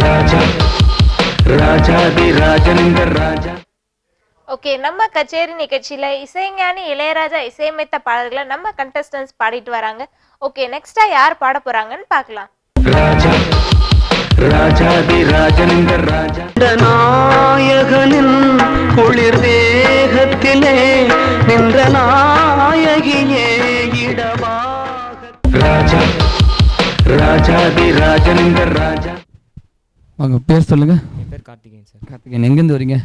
ராஜா ராஜாதி ராஜனிந்த ராஜா. Okay, நம்ம கச்சேரி நிகழ்ச்சியில இசைஞானி இளையராஜா இசையமைத்த பாடல்களை நம்ம கண்டஸ்டன்ஸ் பாடிட்டு வராங்க. ஓகே, நெக்ஸ்டா யார் பாட போறாங்கன்னு பார்க்கலாம். ராஜா ராஜாதி ராஜனிந்த ராஜா. நாயகனின் குளிர் தேகத்திலே நின்ற நாயகியே இடமாக. ராஜா ராஜாதி ராஜனிந்த ராஜா. உங்க பேர் சொல்லுங்க. என் பேர் கார்த்திகேயன் சார். கார்த்திகேயன், எங்கேருந்து வரீங்க?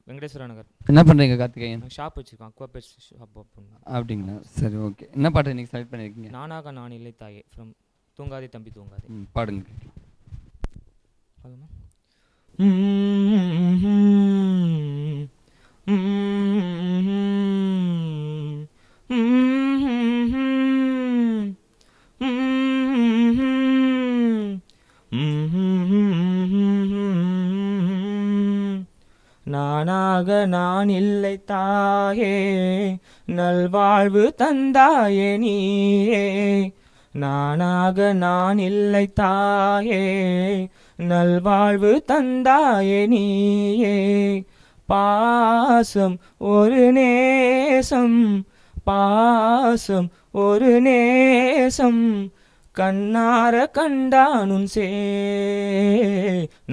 வெங்கடேஸ்வர நகர். என்ன பண்ணுறீங்க கார்த்திகேயன்? ஷாப் வச்சுருக்கோம், அக்வா பெட் ஷாப் ஓப்பன். அப்படிங்களா? சரி, ஓகே. என்ன பாட்டு நீங்கள் செலக்ட் பண்ணியிருக்கீங்க? நானாக நான் இல்லை தாயே ஃப்ரம் தூங்காதே தம்பி தூங்காதே. பாடுங்க. பாருமா. நானாக நான் இல்லை தாயே நல்வாழ்வு தந்தாயே நீயே. நானாக நான் இல்லை தாயே நல்வாழ்வு தந்தாயே நீயே. பாசம் ஒரு நேசம், பாசம் ஒரு நேசம், கண்ணார கண்டானும் சே.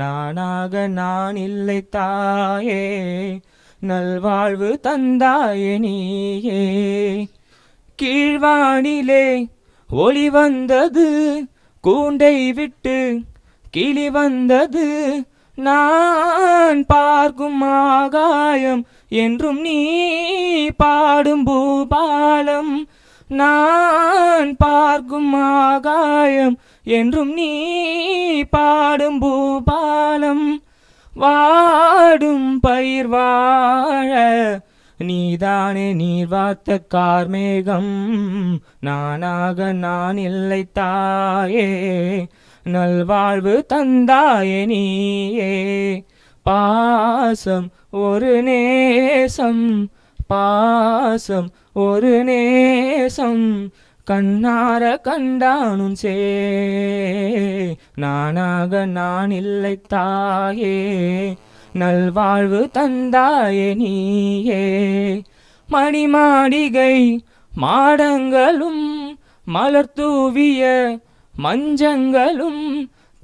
நானாக நான் இல்லை தாயே நல்வாழ்வு தந்தாயே நீயே. கீழ்வானிலே ஒளி வந்தது, கூண்டை விட்டு கிளி வந்தது, நான் பார்க்கும் ஆகாயம் என்றும் நீ பாடும் பூபாலம். நான் பார்க்கும் ஆகாயம் என்றும் நீ பாடும் பூபாலம். வாடும் பயிர் வாழ நீதானே நீர் வார்த்த கார்மேகம். நானாக நான் இல்லை தாயே நல்வாழ்வு தந்தாயே நீயே. பாசம் ஒரு நேசம், பாசம் ஒரு நேசம், கண்ணார கண்டானும் சே. நானாக நான் இல்லை தாயே நல்வாழ்வு தந்தாயே நீயே. மணிமாளிகை மாடங்களும் மலர் தூவிய மஞ்சங்களும்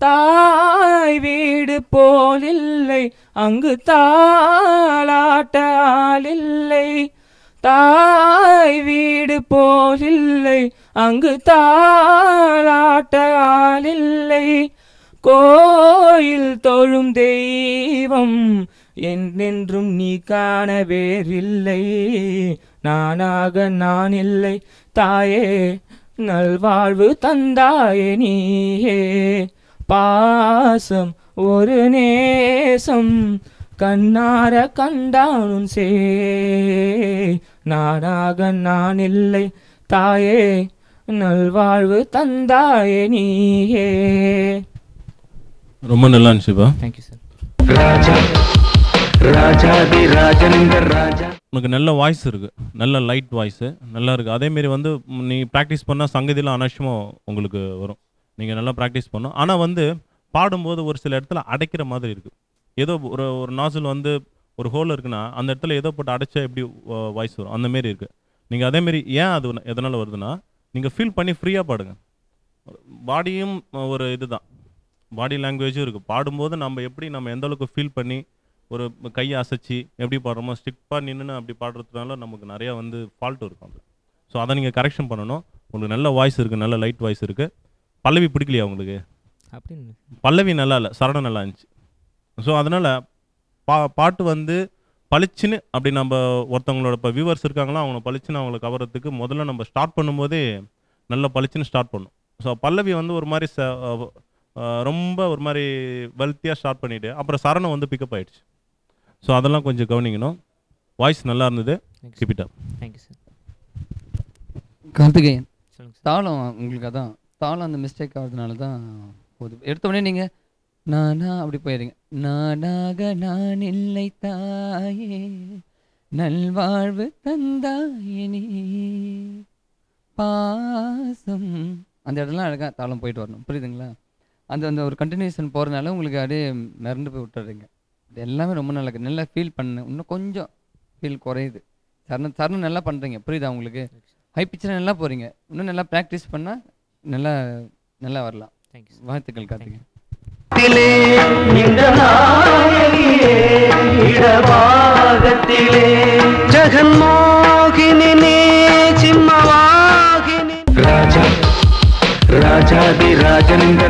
தாய் வீடு போலில்லை, அங்கு தாளாட்ட ஆளில்லை. தாய் வீடு போலில்லை, அங்கு தாளாட்ட ஆளில்லை. கோயில் தொழும் தெய்வம் என்றென்றும் நீ காண வேறில்லை. நானாக நான் இல்லை தாயே நல்வாழ்வு தந்தாயே நீயே. பாசம் ஒரு நேசம், கண்ணார கண்டானும் சே. நானாக நான் இல்லை தாயே நல்வாழ்வு தந்தாயே நீயே. ரொம்ப நல்லா இருந்துச்சுப்பா. Thank you sir. ராஜா ராஜாதி ராஜனிந்த ராஜா. உனக்கு நல்ல வாய்ஸ் இருக்குது, நல்ல லைட் வாய்ஸு நல்லா இருக்குது. அதேமாரி வந்து நீ ப்ராக்டிஸ் பண்ணால் சங்கதியில் அனாவசியமாக உங்களுக்கு வரும். நீங்கள் நல்லா ப்ராக்டிஸ் பண்ணணும். ஆனால் வந்து பாடும்போது ஒரு சில இடத்துல அடைக்கிற மாதிரி இருக்குது. ஏதோ ஒரு ஒரு நாசில் வந்து ஒரு ஹோல் இருக்குன்னா அந்த இடத்துல ஏதோ போட்டு அடைச்சா எப்படி வாய்ஸ் வரும், அந்தமாரி இருக்குது. நீங்கள் அதேமாரி ஏன் அது எதனால் வருதுன்னா நீங்கள் ஃபீல் பண்ணி ஃப்ரீயாக பாடுங்க. பாடியும் ஒரு இது தான், பாடி லாங்குவேஜும் இருக்குது. பாடும்போது நம்ம எப்படி நம்ம எந்த அளவுக்கு ஃபீல் பண்ணி ஒரு கையை அசைச்சி எப்படி பாடுறோமோ ஸ்டிப்பாக நின்று அப்படி பாடுறதுனால நமக்கு நிறையா வந்து ஃபால்ட் இருக்கும். ஸோ அதை நீங்கள் கரெக்ஷன் பண்ணணும். உங்களுக்கு நல்ல வாய்ஸ் இருக்குது, நல்ல லைட் வாய்ஸ் இருக்குது. பல்லவி பிடிக்கலையா உங்களுக்கு? அப்படின்னு பல்லவி நல்லா இல்லை, சரணம் நல்லா இருந்துச்சு. ஸோ அதனால் பாட்டு வந்து பளிச்சுன்னு அப்படி நம்ம ஒருத்தவங்களோட இப்போ வியூவர்ஸ் இருக்காங்களோ அவங்கள பளிச்சுன்னு அவங்களை கவரத்துக்கு முதல்ல நம்ம ஸ்டார்ட் பண்ணும்போதே நல்ல பளிச்சுன்னு ஸ்டார்ட் பண்ணணும். ஸோ பல்லவி வந்து ஒரு மாதிரி ரொம்ப ஒரு மாதிரி வெல்த்தியாக ஸ்டார்ட் பண்ணிவிட்டு அப்புறம் சரணம் வந்து பிக்கப் ஆகிடுச்சு. ஸோ அதெல்லாம் கொஞ்சம் கவனிக்கணும். வாய்ஸ் நல்லா இருந்தது. Keep it up. Thank you sir. Karthikeyan, சொல்லுங்கள் சார். தாளம் உங்களுக்கு அதான் தாளம் அந்த மிஸ்டேக் ஆகிறதுனால தான் போகுது. எடுத்தோடனே நீங்கள் நானா அப்படி போயிடுங்க. நானாக நான் இல்லை தாயே நல்வாழ்வு தந்தாயே நீ. பாசம் அந்த இடம்லாம் அழகாக தாளம் போயிட்டு வரணும், புரியுதுங்களா? அந்த அந்த ஒரு கண்டினியூஷன் போகிறதுனால உங்களுக்கு அப்படியே மிரண்டு போய் விட்டுறீங்க. இது எல்லாமே ரொம்ப நல்லா இருக்குது. நல்லா ஃபீல் பண்ணு, இன்னும் கொஞ்சம் ஃபீல் குறையுது. சரணம் நல்லா பண்ணுறீங்க, புரியுதா உங்களுக்கு? ஹை பிச்சில் நல்லா போகிறீங்க, இன்னும் நல்லா ப்ராக்டிஸ் பண்ணால் நல்லா நல்லா வரலாம். தேங்க்யூ. வாழ்த்துக்கள் கார்த்திகை. இந்த நாயகியே இடபாகத்திலே ஜெகன்மோகினி சிம்மவாகினி ராஜா ராஜாதி ராஜனிந்த